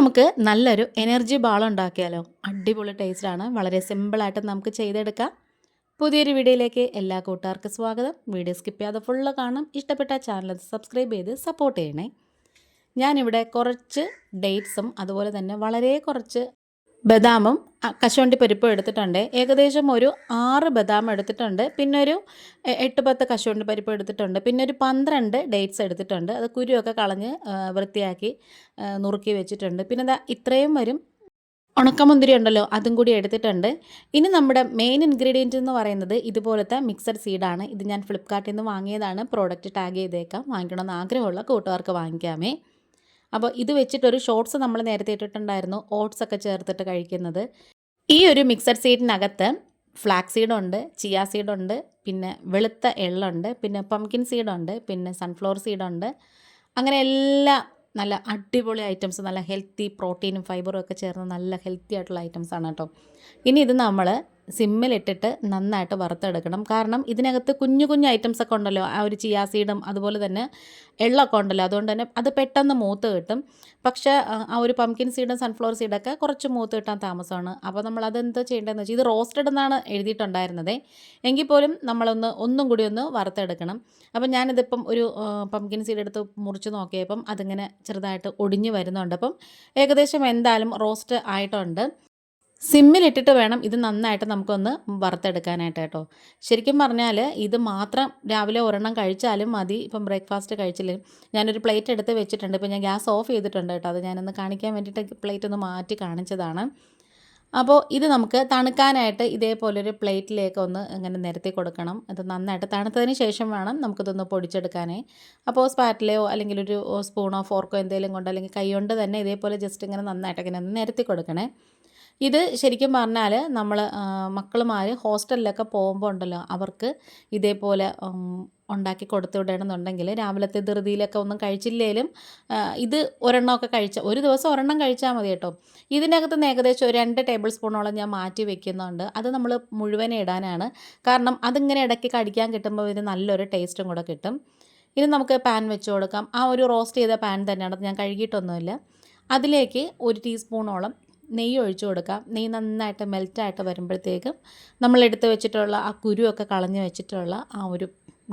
നമുക്ക് നല്ലൊരു energy ball ഉണ്ടാക്കിയാലോ? അടിപൊളി ടേസ്റ്റാണ്. വളരെ സിമ്പിളായിട്ട് നമുക്ക് ചെയ്തെടുക്കാം. പുതിയൊരു വീഡിയോയിലേക്ക് എല്ലാ കൂട്ടുകാർക്കും സ്വാഗതം. വീഡിയോ സ്കിപ്പ് ചെയ്യാതെ ഫുള്ള് കാണാം. ഇഷ്ടപ്പെട്ട ചാനൽ സബ്സ്ക്രൈബ് ചെയ്ത് സപ്പോർട്ട് ചെയ്യണേ. ഞാനിവിടെ കുറച്ച് ഡേറ്റ്സും അതുപോലെ തന്നെ വളരെ കുറച്ച് ബദാമും കശുവണ്ടി പരിപ്പും എടുത്തിട്ടുണ്ട്. ഏകദേശം ഒരു 6 ബദാം എടുത്തിട്ടുണ്ട്. പിന്നെ ഒരു 8-10 കശുവണ്ടി പരിപ്പ് എടുത്തിട്ടുണ്ട്. പിന്നെ ഒരു 12 ഡേറ്റ്സ് എടുത്തിട്ടുണ്ട്. അത് കുരുവൊക്കെ കളഞ്ഞ് വൃത്തിയാക്കി നുറുക്കി വെച്ചിട്ടുണ്ട്. പിന്നെ ദാ ഇത്രയും വരും ഉണക്കമുന്തിരി ഉണ്ടല്ലോ, അതും കൂടി എടുത്തിട്ടുണ്ട്. ഇനി നമ്മുടെ മെയിൻ ഇൻഗ്രീഡിയൻറ്റ് എന്ന് പറയുന്നത് ഇതുപോലത്തെ മിക്സഡ് സീഡാണ്. ഇത് ഞാൻ ഫ്ലിപ്കാർട്ടിൽ നിന്ന് വാങ്ങിയതാണ്. പ്രോഡക്റ്റ് ടാഗ് ചെയ്തേക്കാം. വാങ്ങിക്കണമെന്ന് ആഗ്രഹമുള്ള കൂട്ടുകാർക്ക് വാങ്ങിക്കാമേ. അപ്പോൾ ഇത് വെച്ചിട്ടൊരു ഷോർട്സ് നമ്മൾ നേരത്തെ ഇട്ടിട്ടുണ്ടായിരുന്നു, ഓട്സ് ഒക്കെ ചേർത്തിട്ട് കഴിക്കുന്നത്. ഈ ഒരു മിക്സഡ് സീഡിനകത്ത് ഫ്ലാക്സ് സീഡുണ്ട്, ചിയ സീഡുണ്ട്, പിന്നെ വെളുത്ത എള്ളുണ്ട്, പിന്നെ പംകിൻ സീഡുണ്ട്, പിന്നെ സൺഫ്ലവർ സീഡുണ്ട്. അങ്ങനെ എല്ലാ നല്ല അടിപൊളി ഐറ്റംസ്, നല്ല ഹെൽത്തി പ്രോട്ടീനും ഫൈബറും ഒക്കെ ചേർന്ന് നല്ല ഹെൽത്തി ആയിട്ടുള്ള ഐറ്റംസാണ് കേട്ടോ. ഇനി ഇത് നമ്മൾ സിമ്മിലിട്ടിട്ട് നന്നായിട്ട് വറുത്തെടുക്കണം. കാരണം ഇതിനകത്ത് കുഞ്ഞു കുഞ്ഞു ഐറ്റംസൊക്കെ ഉണ്ടല്ലോ, ആ ഒരു ചിയാ സീഡും അതുപോലെ തന്നെ എള്ളൊക്കെ ഉണ്ടല്ലോ, അതുകൊണ്ട് തന്നെ അത് പെട്ടെന്ന് മൂത്ത് കിട്ടും. പക്ഷേ ആ ഒരു പംകിൻ സീഡും സൺഫ്ലവർ സീഡൊക്കെ കുറച്ച് മൂത്ത് കിട്ടാൻ താമസമാണ്. അപ്പോൾ നമ്മൾ അതെന്താ ചെയ്യേണ്ടതെന്ന് വെച്ചാൽ, ഇത് റോസ്റ്റഡ് എന്നാണ് എഴുതിയിട്ടുണ്ടായിരുന്നത്, എങ്കിൽ പോലും ഒന്നും കൂടി ഒന്ന് വറുത്തെടുക്കണം. അപ്പം ഞാനിതിപ്പം ഒരു പംകിൻ സീഡ് എടുത്ത് മുറിച്ച് നോക്കിയപ്പം അതിങ്ങനെ ചെറുതായിട്ട് ഒടിഞ്ഞ് വരുന്നുണ്ട്. അപ്പം ഏകദേശം എന്തായാലും റോസ്റ്റ് ആയിട്ടുണ്ട്. സിമ്മിലിട്ടിട്ട് വേണം ഇത് നന്നായിട്ട് നമുക്കൊന്ന് വറുത്തെടുക്കാനായിട്ട് കേട്ടോ. ശരിക്കും പറഞ്ഞാൽ ഇത് മാത്രം രാവിലെ ഒരെണ്ണം കഴിച്ചാലും മതി. ഇപ്പം ബ്രേക്ക്ഫാസ്റ്റ് കഴിച്ചില്ലേ, ഞാനൊരു പ്ലേറ്റ് എടുത്ത് വെച്ചിട്ടുണ്ട്. ഇപ്പം ഞാൻ ഗ്യാസ് ഓഫ് ചെയ്തിട്ടുണ്ട് കേട്ടോ. അത് ഞാനൊന്ന് കാണിക്കാൻ വേണ്ടിയിട്ട് പ്ലേറ്റ് ഒന്ന് മാറ്റി കാണിച്ചതാണ്. അപ്പോൾ ഇത് നമുക്ക് തണുക്കാനായിട്ട് ഇതേപോലൊരു പ്ലേറ്റിലേക്ക് ഒന്ന് ഇങ്ങനെ നിരത്തി കൊടുക്കണം. അത് നന്നായിട്ട് തണുത്തതിന് ശേഷം വേണം നമുക്കിതൊന്ന് പൊടിച്ചെടുക്കാനേ. അപ്പോൾ സ്പാറ്റിലയോ അല്ലെങ്കിൽ ഒരു സ്പൂണോ ഫോർക്കോ എന്തെങ്കിലും കൊണ്ട്, അല്ലെങ്കിൽ കൈ കൊണ്ട് തന്നെ ഇതേപോലെ ജസ്റ്റ് ഇങ്ങനെ നന്നായിട്ട് ഇങ്ങനെ ഒന്ന് നിരത്തി കൊടുക്കണേ. ഇത് ശരിക്കും പറഞ്ഞാൽ നമ്മൾ മക്കളുമാർ ഹോസ്റ്റലിലൊക്കെ പോകുമ്പോൾ ഉണ്ടല്ലോ, അവർക്ക് ഇതേപോലെ ഉണ്ടാക്കി കൊടുത്തു വിടണമെന്നുണ്ടെങ്കിൽ രാവിലത്തെ ധൃതിയിലൊക്കെ ഒന്നും കഴിച്ചില്ലേലും ഇത് ഒരെണ്ണമൊക്കെ ഒരു ദിവസം ഒരെണ്ണം കഴിച്ചാൽ മതി കേട്ടോ. ഇതിനകത്ത് നിന്ന് ഏകദേശം ഒരു 2 ടേബിൾ സ്പൂണോളം ഞാൻ മാറ്റി വെക്കുന്നുണ്ട്. അത് നമ്മൾ മുഴുവനെ ഇടാനാണ്. കാരണം അതിങ്ങനെ ഇടയ്ക്ക് കടിക്കാൻ കിട്ടുമ്പോൾ ഇത് നല്ലൊരു ടേസ്റ്റും കൂടെ കിട്ടും. ഇനി നമുക്ക് പാൻ വെച്ച് കൊടുക്കാം. ആ ഒരു റോസ്റ്റ് ചെയ്ത പാൻ തന്നെയാണ്, ഞാൻ കഴുകിയിട്ടൊന്നുമില്ല. അതിലേക്ക് 1 ടീസ്പൂണോളം നെയ്യ് ഒഴിച്ചു കൊടുക്കാം. നെയ്യ് നന്നായിട്ട് മെൽറ്റായിട്ട് വരുമ്പോഴത്തേക്കും നമ്മളെടുത്ത് വെച്ചിട്ടുള്ള ആ കുരുവൊക്കെ കളഞ്ഞ് വെച്ചിട്ടുള്ള ആ ഒരു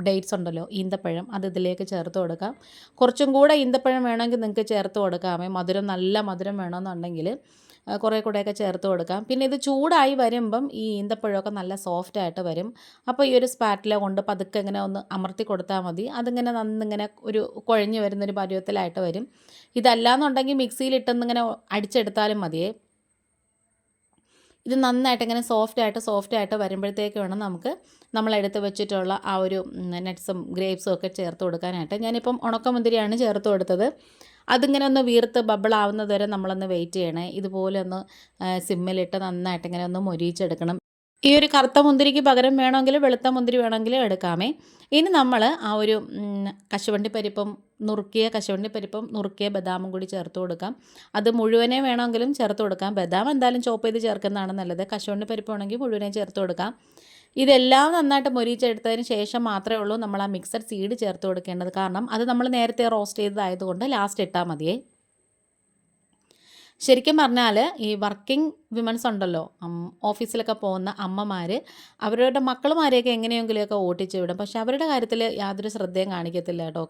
ഡേറ്റ്സ് ഉണ്ടല്ലോ, ഈന്തപ്പഴം, അത് ഇതിലേക്ക് ചേർത്ത് കൊടുക്കാം. കുറച്ചും കൂടെ ഈന്തപ്പഴം വേണമെങ്കിൽ നിങ്ങൾക്ക് ചേർത്ത് കൊടുക്കാമേ. നല്ല മധുരം വേണമെന്നുണ്ടെങ്കിൽ കുറേ കൂടെയൊക്കെ ചേർത്ത് കൊടുക്കാം. പിന്നെ ഇത് ചൂടായി വരുമ്പം ഈ ഈന്തപ്പഴമൊക്കെ നല്ല സോഫ്റ്റായിട്ട് വരും. അപ്പോൾ ഈ ഒരു സ്പാറ്റില കൊണ്ട് പതുക്കെ ഇങ്ങനെ ഒന്ന് അമർത്തി കൊടുത്താൽ മതി. അതിങ്ങനെ നന്നിങ്ങനെ ഒരു കുഴഞ്ഞ് വരുന്നൊരു പരുവത്തിലായിട്ട് വരും. ഇതല്ലാന്നുണ്ടെങ്കിൽ മിക്സിയിലിട്ടൊന്നിങ്ങനെ അടിച്ചെടുത്താലും മതിയേ. ഇത് നന്നായിട്ട് ഇങ്ങനെ സോഫ്റ്റായിട്ട് വരുമ്പോഴത്തേക്ക് വേണം നമുക്ക് നമ്മളെടുത്ത് വെച്ചിട്ടുള്ള ആ ഒരു നട്ട്സും ഗ്രേപ്സും ഒക്കെ ചേർത്ത് കൊടുക്കാനായിട്ട്. ഞാനിപ്പം ഉണക്കമുന്തിരിയാണ് ചേർത്ത് കൊടുത്തത്. അതിങ്ങനെ ഒന്ന് വീർത്ത് ബബിളാവുന്നത് വരെ നമ്മളൊന്ന് വെയിറ്റ് ചെയ്യണേ. ഇതുപോലെ ഒന്ന് സിമ്മിലിട്ട് നന്നായിട്ട് ഇങ്ങനെ ഒന്ന് മൊരിയിച്ചെടുക്കണം. ഈ ഒരു കറുത്ത മുന്തിരിക്ക് പകരം വേണമെങ്കിൽ വെളുത്ത മുന്തിരി വേണമെങ്കിൽ എടുക്കാമേ. ഇനി നമ്മൾ ആ ഒരു കശുവണ്ടി പരിപ്പും നുറുക്കിയ ബദാമും കൂടി ചേർത്ത് കൊടുക്കാം. അത് മുഴുവനെ വേണമെങ്കിലും ചേർത്ത് കൊടുക്കാം. ബദാം എന്തായാലും ചോപ്പ് ചെയ്ത് ചേർക്കുന്നതാണ് നല്ലത്. കശുവണ്ടി പരിപ്പ് വേണമെങ്കിൽ മുഴുവനെ ചേർത്ത് കൊടുക്കാം. ഇതെല്ലാം നന്നായിട്ട് മൊരിയിച്ചെടുത്തതിന് ശേഷം മാത്രമേ ഉള്ളൂ നമ്മൾ ആ മിക്സഡ് സീഡ് ചേർത്ത് കൊടുക്കേണ്ടത്. കാരണം അത് നമ്മൾ നേരത്തെ റോസ്റ്റ് ചെയ്തതായതുകൊണ്ട് ലാസ്റ്റ് ഇട്ടാൽ മതിയേ. ശരിക്കും പറഞ്ഞാൽ ഈ വർക്കിംഗ് വിമൻസ് ഉണ്ടല്ലോ, ഓഫീസിലൊക്കെ പോകുന്ന അമ്മമാർ അവരുടെ മക്കളുമാരെയൊക്കെ എങ്ങനെയെങ്കിലുമൊക്കെ ഓട്ടിച്ച് വിടും. പക്ഷെ അവരുടെ കാര്യത്തിൽ യാതൊരു ശ്രദ്ധയും കാണിക്കത്തില്ല കേട്ടോ.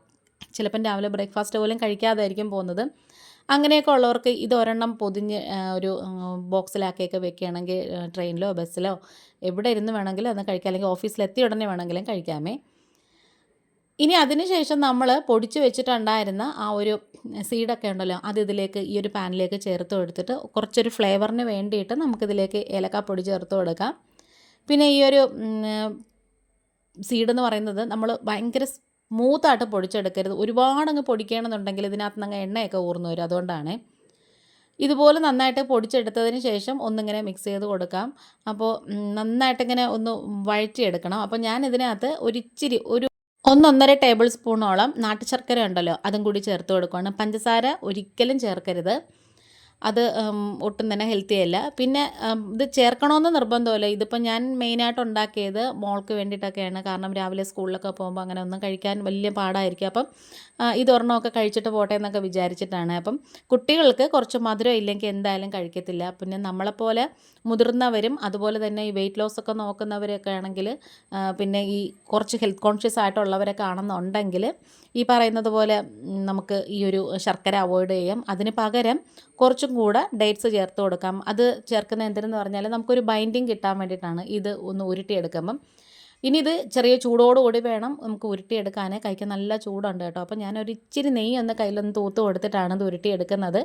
ചിലപ്പം രാവിലെ ബ്രേക്ക്ഫാസ്റ്റ് പോലും കഴിക്കാതായിരിക്കും പോകുന്നത്. അങ്ങനെയൊക്കെ ഉള്ളവർക്ക് ഇതൊരെണ്ണം പൊതിഞ്ഞ് ഒരു ബോക്സിലാക്കിയൊക്കെ വെക്കുകയാണെങ്കിൽ ട്രെയിനിലോ ബസ്സിലോ എവിടെ ഇരുന്ന് വേണമെങ്കിലും അന്ന് കഴിക്കാം. അല്ലെങ്കിൽ ഓഫീസിലെത്തിയ ഉടനെ വേണമെങ്കിലും കഴിക്കാമേ. ഇനി അതിന് ശേഷം നമ്മൾ പൊടിച്ച് വെച്ചിട്ടുണ്ടായിരുന്ന ആ ഒരു സീഡൊക്കെ ഉണ്ടല്ലോ, അത് ഇതിലേക്ക് ഈ ഒരു പാനിലേക്ക് ചേർത്ത് കൊടുത്തിട്ട് കുറച്ചൊരു ഫ്ലേവറിന് വേണ്ടിയിട്ട് നമുക്കിതിലേക്ക് ഏലക്കാപ്പൊടി ചേർത്ത് കൊടുക്കാം. പിന്നെ ഈ ഒരു സീഡെന്ന് പറയുന്നത് നമ്മൾ ഭയങ്കര സ്മൂത്തായിട്ട് പൊടിച്ചെടുക്കരുത്. ഒരുപാടങ്ങ് പൊടിക്കണമെന്നുണ്ടെങ്കിൽ ഇതിനകത്ത് നിന്ന് എണ്ണയൊക്കെ ഊർന്നു വരും. അതുകൊണ്ടാണ് ഇതുപോലെ നന്നായിട്ട് പൊടിച്ചെടുത്തതിന് ശേഷം ഒന്നിങ്ങനെ മിക്സ് ചെയ്ത് കൊടുക്കാം. അപ്പോൾ നന്നായിട്ടിങ്ങനെ ഒന്ന് വഴറ്റിയെടുക്കണം. അപ്പോൾ ഞാൻ ഇതിനകത്ത് ഒരിച്ചിരി 1-1.5 ടേബിൾ സ്പൂണോളം നാട്ടുശർക്കര ഉണ്ടല്ലോ, അതും കൂടി ചേർത്ത് കൊടുക്കുകയാണ്. പഞ്ചസാര ഒരിക്കലും ചേർക്കരുത്. അത് ഒട്ടും തന്നെ ഹെൽത്തി അല്ല. പിന്നെ ഇത് ചേർക്കണമെന്ന് നിർബന്ധമില്ല. ഇതിപ്പോൾ ഞാൻ മെയിനായിട്ട് ഉണ്ടാക്കിയത് മോൾക്ക് വേണ്ടിയിട്ടൊക്കെയാണ്. കാരണം രാവിലെ സ്കൂളിലൊക്കെ പോകുമ്പോൾ അങ്ങനെ ഒന്നും കഴിക്കാൻ വലിയ പാടായിരിക്കും. അപ്പം ഇതൊരെണ്ണമൊക്കെ കഴിച്ചിട്ട് പോട്ടെ എന്നൊക്കെ വിചാരിച്ചിട്ടാണ്. അപ്പം കുട്ടികൾക്ക് കുറച്ച് മധുരം ഇല്ലെങ്കിൽ എന്തായാലും കഴിക്കത്തില്ല. പിന്നെ നമ്മളെപ്പോലെ മുതിർന്നവരും അതുപോലെ തന്നെ ഈ വെയിറ്റ് ലോസ് ഒക്കെ നോക്കുന്നവരൊക്കെ ആണെങ്കിൽ പിന്നെ ഈ കുറച്ച് ഹെൽത്ത് കോൺഷ്യസ് ആയിട്ടുള്ളവരൊക്കെ ആണെന്നുണ്ടെങ്കിൽ ഈ പറയുന്നത് പോലെ നമുക്ക് ഈ ഒരു ശർക്കര അവോയ്ഡ് ചെയ്യാം. അതിന് പകരം കുറച്ചും കൂടെ ഡേറ്റ്സ് ചേർത്ത് കൊടുക്കാം. അത് ചേർക്കുന്ന എന്തിനെന്ന് പറഞ്ഞാൽ നമുക്കൊരു ബൈൻഡിങ് കിട്ടാൻ വേണ്ടിയിട്ടാണ് ഇത് ഒന്ന് ഉരുട്ടിയെടുക്കുമ്പം. ഇനി ഇത് ചെറിയ ചൂടോടുകൂടി വേണം നമുക്ക് ഉരുട്ടിയെടുക്കാൻ. കഴിക്കാൻ നല്ല ചൂടുണ്ട് കേട്ടോ. അപ്പോൾ ഞാനൊരു ഇച്ചിരി നെയ്യ് ഒന്ന് കയ്യിലൊന്ന് തൂത്ത് കൊടുത്തിട്ടാണ് ഇത് ഉരുട്ടിയെടുക്കുന്നത്.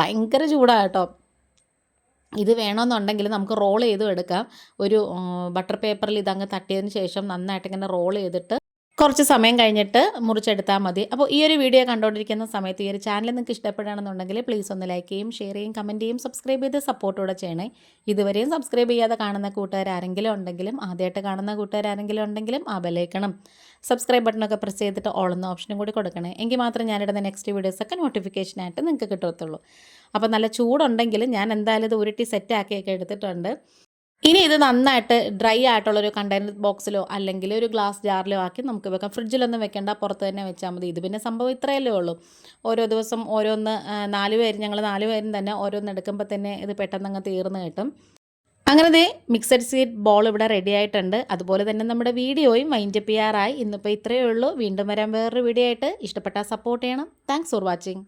ഭയങ്കര ചൂടാണ് കേട്ടോ. ഇത് വേണമെന്നുണ്ടെങ്കിൽ നമുക്ക് റോൾ ചെയ്തും എടുക്കാം. ഒരു ബട്ടർ പേപ്പറിൽ ഇതങ്ങ് തട്ടിയതിന് ശേഷം നന്നായിട്ട് ഇങ്ങനെ റോൾ ചെയ്തിട്ട് കുറച്ച് സമയം കഴിഞ്ഞിട്ട് മുറിച്ചെടുത്താൽ മതി. അപ്പോൾ ഈ ഒരു വീഡിയോ കണ്ടുകൊണ്ടിരിക്കുന്ന സമയത്ത് ഈ ഒരു ചാനൽ നിങ്ങൾക്ക് ഇഷ്ടപ്പെടുകയാണെന്നുണ്ടെങ്കിൽ പ്ലീസ് ഒന്ന് ലൈക്ക് ചെയ്യും, ഷെയർ ചെയ്യും, കമൻറ്റ് ചെയ്യും, സബ്സ്ക്രൈബ് ചെയ്ത് സപ്പോർട്ടോടെ ചെയ്യണേ. ഇതുവരെയും സബ്സ്ക്രൈബ് ചെയ്യാതെ കാണുന്ന കൂട്ടുകാരാരെങ്കിലും ഉണ്ടെങ്കിലും ആദ്യമായിട്ട് കാണുന്ന കൂട്ടുകാരാരെങ്കിലും ഉണ്ടെങ്കിലും ആ ബെല്ലൈക്കണം സബ്സ്ക്രൈബ് ബട്ടണൊക്കെ പ്രസ് ചെയ്തിട്ട് ഓൾ എന്ന ഓപ്ഷനും കൂടി കൊടുക്കണേ. എങ്കിൽ മാത്രം ഞാനിടുന്ന നെക്സ്റ്റ് വീഡിയോസൊക്കെ നോട്ടിഫിക്കേഷനായിട്ട് നിങ്ങൾക്ക് കിട്ടത്തുള്ളൂ. അപ്പോൾ നല്ല ചൂടുണ്ടെങ്കിൽ ഞാൻ എന്തായാലും ഇത് ഉരുട്ടി സെറ്റാക്കിയൊക്കെ എടുത്തിട്ടുണ്ട്. ഇനി ഇത് നന്നായിട്ട് ഡ്രൈ ആയിട്ടുള്ളൊരു കണ്ടെയ്നർ ബോക്സിലോ അല്ലെങ്കിൽ ഒരു ഗ്ലാസ് ജാറിലോ ആക്കി നമുക്ക് വെക്കാം. ഫ്രിഡ്ജിലൊന്നും വെക്കേണ്ട, പുറത്ത് തന്നെ വെച്ചാൽ മതി. ഇത് പിന്നെ സംഭവം ഇത്രയല്ലേ ഉള്ളൂ. ഓരോ ദിവസം ഓരോന്ന് 4 പേര് ഞങ്ങൾ 4 പേരും തന്നെ ഓരോന്ന് എടുക്കുമ്പോൾ തന്നെ ഇത് പെട്ടെന്നങ്ങ് തീർന്ന് കിട്ടും. അങ്ങനെ ദേ മിക്സഡ് സീഡ് ബോൾ ഇവിടെ റെഡി ആയിട്ടുണ്ട്. അതുപോലെ തന്നെ നമ്മുടെ വീഡിയോയും വൈൻഡപ്പ് ചെയ്യാറായി. ഇന്നിപ്പോൾ ഇത്രയേ ഉള്ളൂ. വീണ്ടും വരാൻ വേറൊരു വീഡിയോ ആയിട്ട്. ഇഷ്ടപ്പെട്ടാൽ സപ്പോർട്ട് ചെയ്യണം. Thanks for watching.